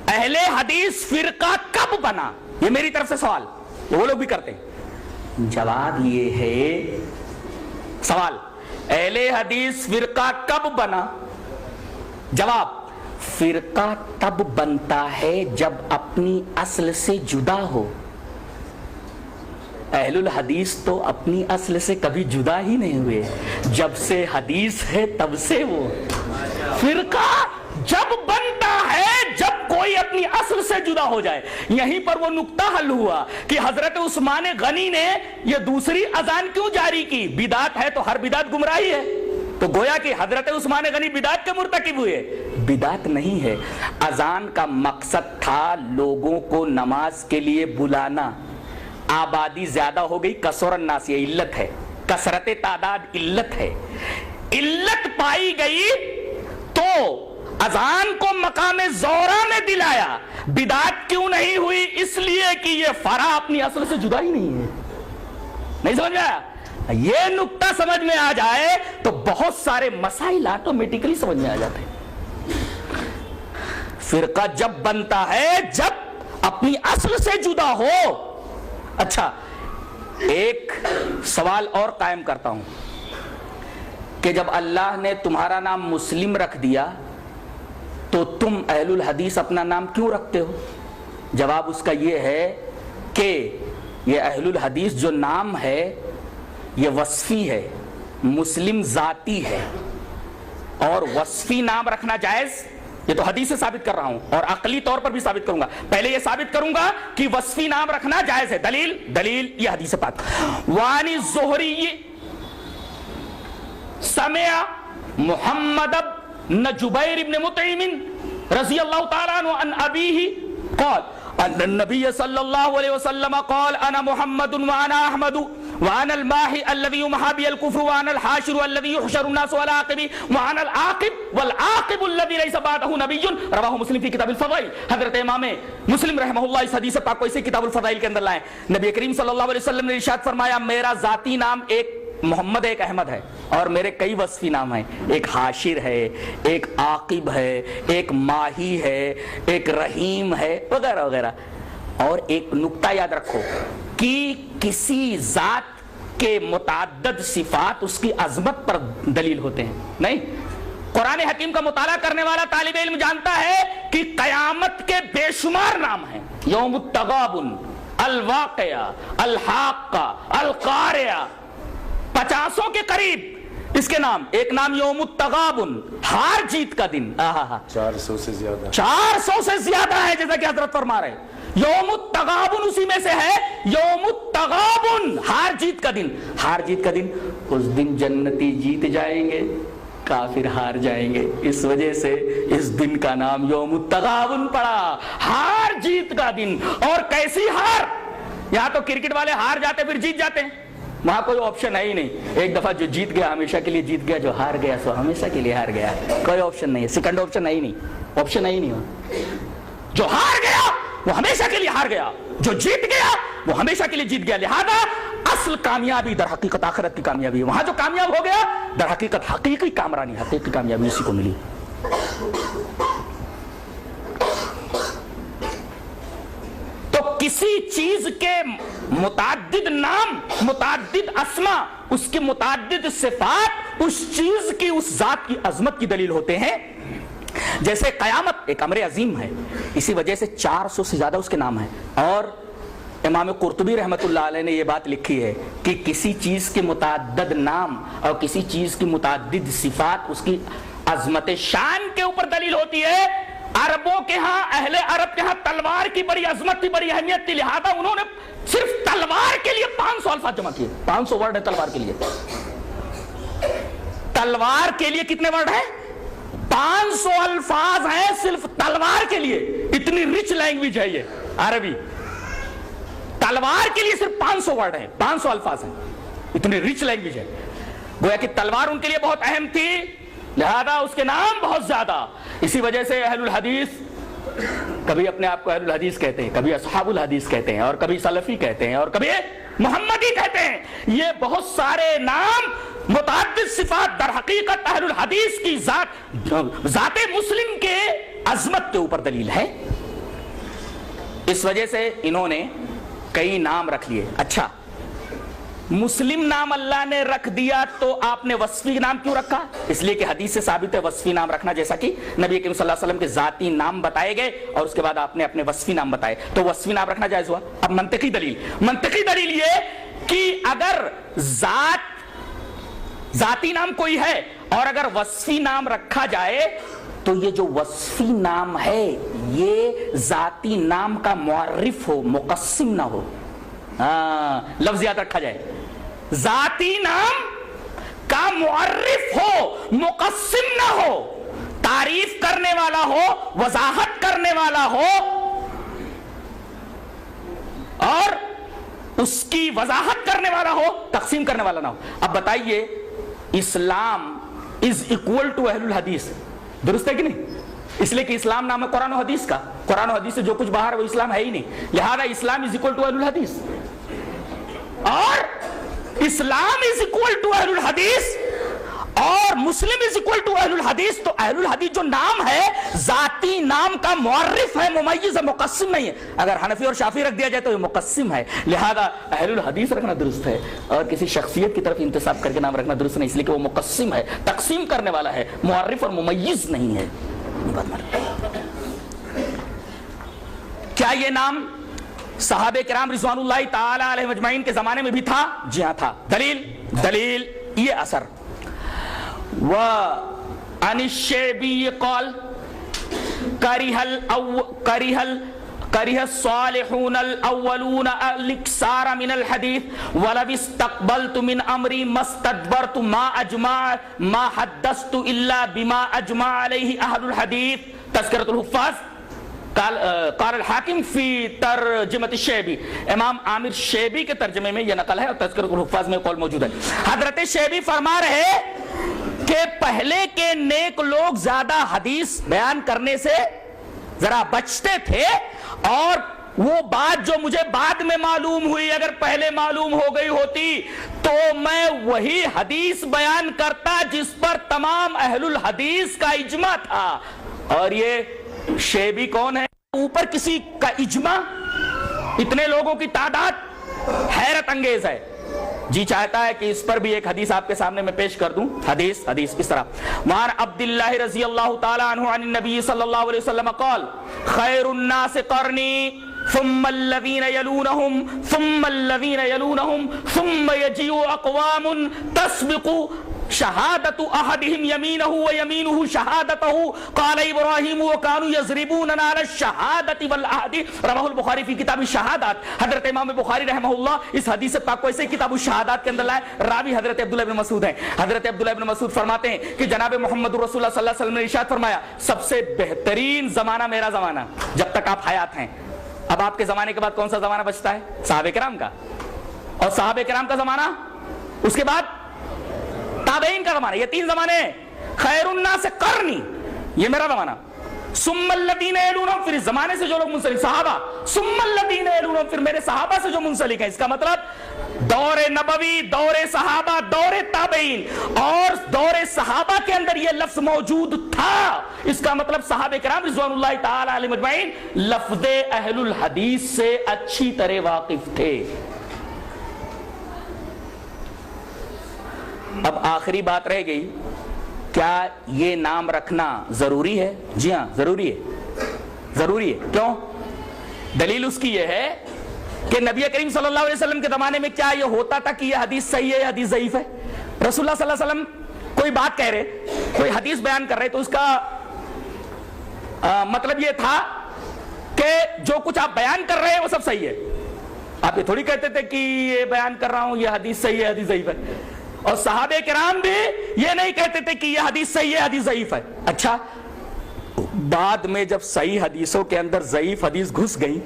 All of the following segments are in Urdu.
اہل حدیث فرقہ کب بنا؟ یہ میری طرف سے سوال، وہ لوگ بھی کرتے ہیں۔ جواب یہ ہے، سوال اہل حدیث فرقہ کب بنا؟ جواب، فرقہ تب بنتا ہے جب اپنی اصل سے جدا ہو۔ اہل الحدیث تو اپنی اصل سے کبھی جدا ہی نہیں ہوئے، جب سے حدیث ہے تب سے وہ۔ فرقہ جب بنتا ہے جب کوئی اپنی اصل سے جدا ہو جائے۔ یہیں پر وہ نقطہ حل ہوا کہ حضرت عثمان غنی نے یہ دوسری اذان کیوں جاری کی؟ بدعت ہے تو ہر بدعت گمراہی ہے، تو گویا کہ حضرت عثمان غنی بدعت کے مرتکب ہوئے۔ بدعت نہیں ہے، اذان کا مقصد تھا لوگوں کو نماز کے لیے بلانا۔ آبادی زیادہ ہو گئی، کثر الناس، یہ علت ہے، کثرت تعداد علت ہے، علت پائی گئی تو اذان کو مقام زورا میں دلایا۔ بدعت کیوں نہیں ہوئی؟ اس لیے کہ یہ فرع اپنی اصل سے جدا ہی نہیں ہے۔ نہیں سمجھ میں آیا؟ یہ نقطہ سمجھ میں آ جائے تو بہت سارے مسائل آٹومیٹکلی سمجھ میں آ جاتے ہیں۔ فرقہ جب بنتا ہے جب اپنی اصل سے جدا ہو۔ اچھا، ایک سوال اور قائم کرتا ہوں کہ جب اللہ نے تمہارا نام مسلم رکھ دیا تو تم اہل الحدیث اپنا نام کیوں رکھتے ہو؟ جواب اس کا یہ ہے کہ یہ اہل الحدیث جو نام ہے یہ وصفی ہے، مسلم ذاتی ہے، اور وصفی نام رکھنا جائز، یہ تو حدیث سے ثابت کر رہا ہوں اور عقلی طور پر بھی ثابت کروں گا۔ پہلے یہ ثابت کروں گا کہ وصفی نام رکھنا جائز ہے۔ دلیل یہ حدیث پاک، وانی الزہری سمع محمد بن جبیر بن مطعم رضی اللہ تعالیٰ عنہ عن ابیہ قال ان النبی صلی اللہ علیہ وسلم قال انا محمد وانا احمد وانا الماحی الذی یمحى بی الکفر وانا الحاشر الذی یحشر الناس على عقبی وانا العاقب والعاقب الذی لیس بعدہ نبی، رواہ مسلم فی کتاب الفضائل۔ حضرت امام مسلم رحمہ اللہ اس حدیث پاک کو اسے کتاب الفضائل کے اندر لائیں۔ نبی کریم صلی اللہ علیہ وسلم نے ارشاد فرمایا، میرا ذاتی نام ایک محمد ایک احمد ہے، اور میرے کئی وصفی نام ہیں، ایک حاشر ہے، ایک عاقب ہے، ایک ماہی ہے، ایک رحیم ہے، وغیرہ وغیرہ۔ اور ایک نقطہ یاد رکھو کہ کسی ذات کے متعدد صفات اس کی عظمت پر دلیل ہوتے ہیں، نہیں؟ قرآن حکیم کا مطالعہ کرنے والا طالب علم جانتا ہے کہ قیامت کے بے شمار نام ہیں، یوم التغابن، الواقعہ، الحاقہ، القارعہ، 50 کے قریب اس کے نام۔ ایک نام یوم التغابن، ہار جیت کا دن، 400 سے زیادہ، 400 سے زیادہ ہے، جیسا کہ حضرت فرما رہے ہیں۔ یوم التغابن اسی میں سے ہے، یوم التغابن، ہار جیت کا دن۔ ہار جیت کا دن، اس دن جنتی جیت جائیں گے، کافر ہار جائیں گے، اس وجہ سے اس دن کا نام یوم التغابن پڑا، ہار جیت کا دن۔ اور کیسی ہار؟ یہاں تو کرکٹ والے ہار جاتے پھر جیت جاتے ہیں، وہاں کوئی آپشن ہے ہی نہیں۔ ایک دفعہ جو جیت گیا ہمیشہ کے لیے جیت گیا، جو ہار گیا سو ہمیشہ کے لیے ہار گیا، کوئی آپشن نہیں ہے، سیکنڈ آپشن ہے ہی نہیں، آپشن ہے ہی نہیں۔ جو ہار گیا وہ ہمیشہ کے لیے ہار گیا، جو جیت گیا وہ ہمیشہ کے لیے جیت گیا۔ لہذا اصل کامیابی در حقیقت آخرت کی کامیابی ہے، وہاں جو کامیاب ہو گیا در حقیقت حقیقی کامرانی، حقیقی کامیابی اسی کو ملی۔ تو کسی چیز کے متعدد نام، متعدد اسما، اس کی متعدد صفات اس چیز کی، اس ذات کی عظمت کی دلیل ہوتے ہیں۔ جیسے قیامت ایک امر عظیم ہے، اسی وجہ سے 400 سے زیادہ اس کے نام ہیں۔ اور امام قرطبی رحمۃ اللہ علیہ نے یہ بات لکھی ہے کہ کسی چیز کے متعدد نام اور کسی چیز کی متعدد صفات اس کی عظمت شان کے اوپر دلیل ہوتی ہے۔ عربوں کے ہاں، اہل عرب کے ہاں تلوار کی بڑی عظمت تھی، بڑی اہمیت تھی، لہذا انہوں نے صرف تلوار کے لیے 500 الفاظ جمع کیے۔ 500 ورڈ ہے تلوار کے لیے۔ تلوار کے لیے کتنے ورڈ ہیں؟ 500 الفاظ ہیں صرف تلوار کے لیے۔ اتنی رچ لینگویج ہے یہ عربی، تلوار کے لیے صرف 500 ورڈ ہیں، 500 الفاظ ہیں، اتنی رچ لینگویج ہے۔ گویا کہ تلوار ان کے لیے بہت اہم تھی، لہذا اس کے نام بہت زیادہ۔ اسی وجہ سے اہل الحدیث کبھی اپنے آپ کو اہل الحدیث کہتے ہیں، کبھی اصحاب الحدیث کہتے ہیں، اور کبھی سلفی کہتے ہیں، اور کبھی محمدی کہتے ہیں۔ یہ بہت سارے نام، متعدد صفات در حقیقت اہل الحدیث کی ذات مسلم کے عظمت کے اوپر دلیل ہے۔ اس وجہ سے انہوں نے کئی نام رکھ لیے. اچھا مسلم نام اللہ نے رکھ دیا تو آپ نے وصفی نام کیوں رکھا؟ اس لیے کہ حدیث سے ثابت ہے وصفی نام رکھنا، جیسا کہ نبی کریم صلی اللہ علیہ وسلم کے ذاتی نام بتائے گئے اور اس کے بعد آپ نے اپنے وصفی نام بتائے، تو وصفی نام رکھنا جائز ہوا. اب منطقی دلیل یہ کہ اگر ذاتی نام کوئی ہے اور اگر وصفی نام رکھا جائے تو یہ جو وصفی نام ہے یہ ذاتی نام کا معرف ہو، مقسم نہ ہو. لفظ یاد رکھا جائے، ذاتی نام کا معرف ہو، مقسم نہ ہو، تعریف کرنے والا ہو، وضاحت کرنے والا ہو اور اس کی وضاحت کرنے والا ہو، تقسیم کرنے والا نہ ہو. اب بتائیے اسلام از اکول ٹو اہل الحدیث، درست ہے کہ نہیں؟ اس لیے کہ اسلام نام ہے قرآن و حدیث کا، قرآن و حدیث سے جو کچھ باہر ہے وہ اسلام ہے ہی نہیں، لہذا اسلام از اکول ٹو اہل الحدیث. اور اسلام از اکول ٹو اہل الحدیث اور مسلم از اکول ٹو اہل الحدیث، تو اہل الحدیث جو نام ہے ذاتی نام کا معرف ہے، ممیز ہے، مقسم نہیں ہے. اگر حنفی اور شافعی رکھ دیا جائے تو یہ مقسم ہے، لہذا اہل الحدیث رکھنا درست ہے اور کسی شخصیت کی طرف انتساب کر کے نام رکھنا درست نہیں، اس لیے کہ وہ مقسم ہے، تقسیم کرنے والا ہے، معرف اور ممیز نہیں ہے. کیا یہ نام صحابہ کرام رضوان اللہ تعالی علیہم اجمعین کے زمانے میں بھی تھا؟ جی ہاں تھا. دلیل یہ اثر وعن الشعبی قال کرہ الصالحون الاولون الاکثار من الحدیث ولو استقبلت من امری ما استدبرت ما حدثت الا بما اجمع علیہ اہل الحدیث. تذکرۃ الحفاظ قال الحاکم فی ترجمۃ الشیبی، امام عامر شیبی کے ترجمے میں یہ نقل ہے اور تذکرۃ الحفاظ میں قول موجود ہے. حضرت شیبی فرما رہے کہ پہلے کے نیک لوگ زیادہ حدیث بیان کرنے سے ذرا بچتے تھے اور وہ بات جو مجھے بعد میں معلوم ہوئی اگر پہلے معلوم ہو گئی ہوتی تو میں وہی حدیث بیان کرتا جس پر تمام اہل الحدیث کا اجماع تھا. اور یہ شیبی کون ہے؟ اوپر کسی کا اجماع، اتنے لوگوں کی تعداد حیرت انگیز ہے. جی چاہتا ہے کہ اس پر بھی ایک حدیث آپ کے سامنے میں پیش کر دوں. حدیث اس طرح وعن عبداللہ رضی اللہ تعالی عنہ عن النبی صلی اللہ علیہ وسلم قال خیر الناس قرنی ثم الذین یلونہم ثم الذین یلونہم ثم یجیء اقوام تسبق شہادت احدہم یمینہ ویمینہ شہادتہ قال ابراہیم وکانوا یضربوننا علی الشہادت والعہد. رواہ البخاری فی کتاب الشہادات. حضرت امام بخاری رحمہ اللہ اس حدیث پاک کو ایسے کتاب الشہادات کے اندر لائے. راوی حضرت عبداللہ بن مسعود ہیں. حضرت عبداللہ بن مسعود فرماتے ہیں کہ جناب محمد رسول اللہ صلی اللہ علیہ وسلم نے ارشاد فرمایا سب سے بہترین زمانہ میرا زمانہ جب تک آپ حیات ہیں. اب آپ کے زمانے کے بعد کون سا زمانہ بچتا ہے؟ صحابہ کرام کا. اور صحابہ کرام کا زمانہ، اس کے بعد تابعین کا زمانہ. یہ تین زمانے ہیں. خیر الناس قرنی، یہ میرا زمانہ. ثم الذین یلونہم، پھر اس زمانے سے جو لوگ منسلک صحابہ. ثم الذین یلونہم، پھر میرے صحابہ سے جو منسلک ہیں. اس کا مطلب دور نبوی، دور صحابہ، دور تابعین اور دور صحابہ کے اندر یہ لفظ موجود تھا. اس کا مطلب صحابہ کرام رضوان اللہ تعالی علیہم اجمعین لفظ اہل الحدیث سے اچھی طرح واقف تھے. اب آخری بات رہ گئی، کیا یہ نام رکھنا ضروری ہے؟ جی ہاں ضروری ہے. ضروری ہے. کیوں؟ دلیل اس کی یہ ہے کہ نبی کریم صلی اللہ علیہ وسلم کے زمانے میں کیا یہ ہوتا تھا کہ یہ حدیث صحیح ہے یا حدیث ضعیف ہے؟ رسول اللہ صلی اللہ علیہ وسلم کوئی بات کہہ رہے، کوئی حدیث بیان کر رہے تو اس کا مطلب یہ تھا کہ جو کچھ آپ بیان کر رہے ہیں وہ سب صحیح ہے. آپ یہ تھوڑی کہتے تھے کہ یہ بیان کر رہا ہوں یہ حدیث صحیح ہے حدیث ضعیف ہے. اور صحابہ کرام بھی یہ نہیں کہتے تھے کہ یہ حدیث صحیح ہے حدیث ضعیف ہے. اچھا بعد میں جب صحیح حدیثوں کے اندر ضعیف حدیث گھس گئی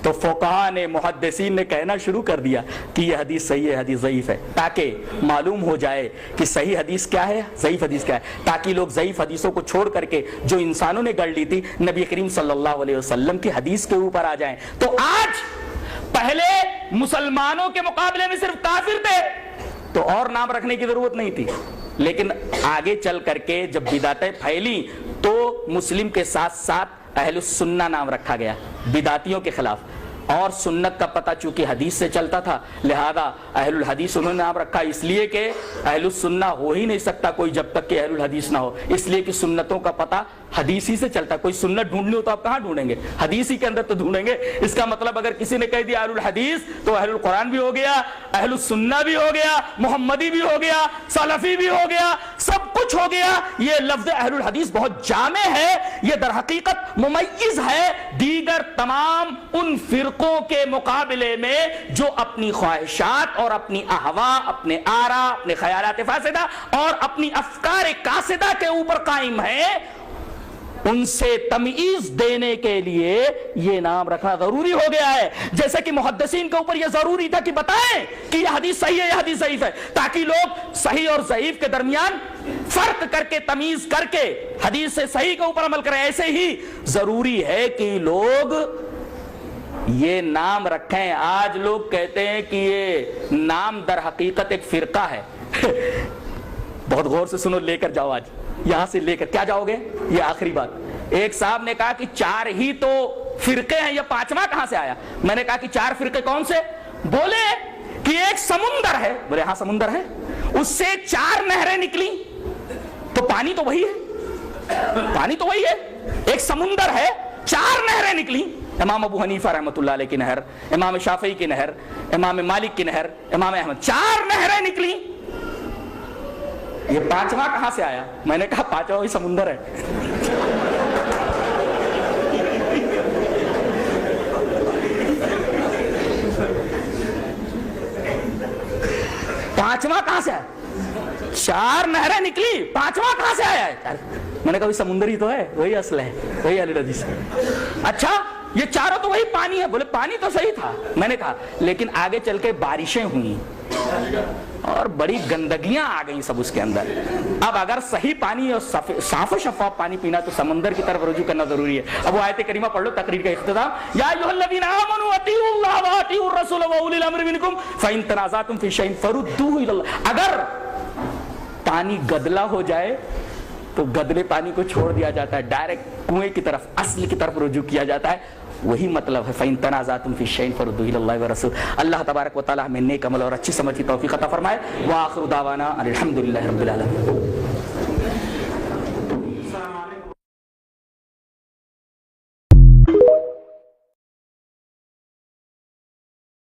تو فقہاء نے، محدثین نے کہنا شروع کر دیا کہ یہ حدیث صحیح ہے حدیث ضعیف ہے، تاکہ معلوم ہو جائے کہ صحیح حدیث کیا ہے ضعیف حدیث کیا ہے، تاکہ لوگ ضعیف حدیثوں کو چھوڑ کر کے جو انسانوں نے گڑھ لی تھی نبی کریم صلی اللہ علیہ وسلم کی حدیث کے اوپر آ جائیں. تو آج پہلے مسلمانوں کے مقابلے میں صرف کافر تھے تو اور نام رکھنے کی ضرورت نہیں تھی، لیکن آگے چل کر کے جب بدعتیں پھیلی تو مسلم کے ساتھ ساتھ اہل السنہ نام رکھا گیا بدعتیوں کے خلاف، اور سنت کا پتہ چونکہ حدیث سے چلتا تھا لہذا اہل الحدیث انہوں نے نام رکھا، اس لیے کہ اہل السنہ ہو ہی نہیں سکتا کوئی جب تک کہ اہل الحدیث نہ ہو، اس لیے کہ سنتوں کا پتہ حدیث ہی سے چلتا ہے۔ کوئی سنت ڈھونڈنی ہو تو آپ کہاں ڈھونڈیں گے؟ حدیث ہی کے اندر تو ڈھونڈیں گے۔ اس کا مطلب اگر کسی نے کہہ دیا اہل الحدیث تو اہل القرآن بھی ہو گیا، اہل السنہ بھی ہو گیا، محمدی بھی ہو گیا، سلفی بھی ہو گیا، سب کچھ ہو گیا۔ یہ لفظ اہل الحدیث بہت جامع ہے، یہ در حقیقت ممیز ہے دیگر تمام ان فرقوں کے مقابلے میں جو اپنی خواہشات اور اپنی اہوا، اپنے آراء، اپنے خیالات فاسدہ اور اپنی افکار قاصدہ کے اوپر قائم ہیں۔ ان سے تمیز دینے کے لیے یہ نام رکھنا ضروری ہو گیا ہے، جیسے کہ محدثین کے اوپر یہ ضروری تھا کہ بتائیں کہ یہ حدیث صحیح ہے، یہ حدیث ضعیف ہے، تاکہ لوگ صحیح اور ضعیف کے درمیان فرق کر کے تمیز کر کے حدیث سے صحیح کے اوپر عمل کریں۔ ایسے ہی ضروری ہے کہ لوگ یہ نام رکھیں۔ آج لوگ کہتے ہیں کہ یہ نام در حقیقت ایک فرقہ ہے۔ بہت غور سے سنو، لے کر جاؤ، آج یہاں سے لے کر کیا جاؤ گے؟ یہ آخری بات۔ ایک صاحب نے کہا کہ 4 ہی تو فرقے ہیں، یہ 5واں کہاں سے آیا؟ میں نے کہا کہ 4 فرقے کون سے؟ بولے کہ ایک سمندر ہے۔ بولے ہاں سمندر ہے، اس سے 4 نہریں نکلی، تو پانی تو وہی ہے، پانی تو وہی ہے۔ ایک سمندر ہے، 4 نہریں نکلی، امام ابو حنیفہ رحمۃ اللہ علیہ کی نہر، امام شافعی کی نہر، امام مالک کی نہر، امام احمد، 4 نہریں نکلی، یہ 5واں کہاں سے آیا؟ میں نے کہا 5واں وہی سمندر ہے۔ پانچواں کہاں سے آیا؟ 4 نہریں نکلی، 5واں کہاں سے آیا ہے؟ میں نے کہا وہی سمندر ہی تو ہے، وہی اصل ہے، وہی اہل حدیث ہے۔ اچھا یہ چاروں تو وہی پانی ہے۔ بولے پانی تو صحیح تھا۔ میں نے کہا لیکن آگے چل کے بارشیں ہوئیں اور بڑی گندگیاں آ گئیں سب اس کے اندر۔ اب اگر صحیح پانی اور صاف و شفاف پانی پینا تو سمندر کی طرف رجوع کرنا ضروری ہے۔ اب وہ آیت کریمہ پڑھ لو، تقریر کا اختتام۔ یا ایھا الذین آمنوا اطیعوا اللہ واطیعوا الرسول واولی الامر منکم فإن تنازعتم فی شیء فردوہ الی اللہ۔ اگر پانی گدلا ہو جائے تو گدلے پانی کو چھوڑ دیا جاتا ہے، ڈائریکٹ کنویں کی طرف، اصل کی طرف رجوع کیا جاتا ہے۔ وہی مطلب ہے فَإِن تَنَازَعْتُمْ فِي شَيْءٍ فَرُدُّوهُ إِلَى اللَّهِ وَالرَّسُولِ۔ اللہ تبارک و تعالی ہمیں نیک عمل اور اچھی سمجھ کی توفیق عطا فرمائے۔ وآخر دعوانا الحمد للہ رب العالمین۔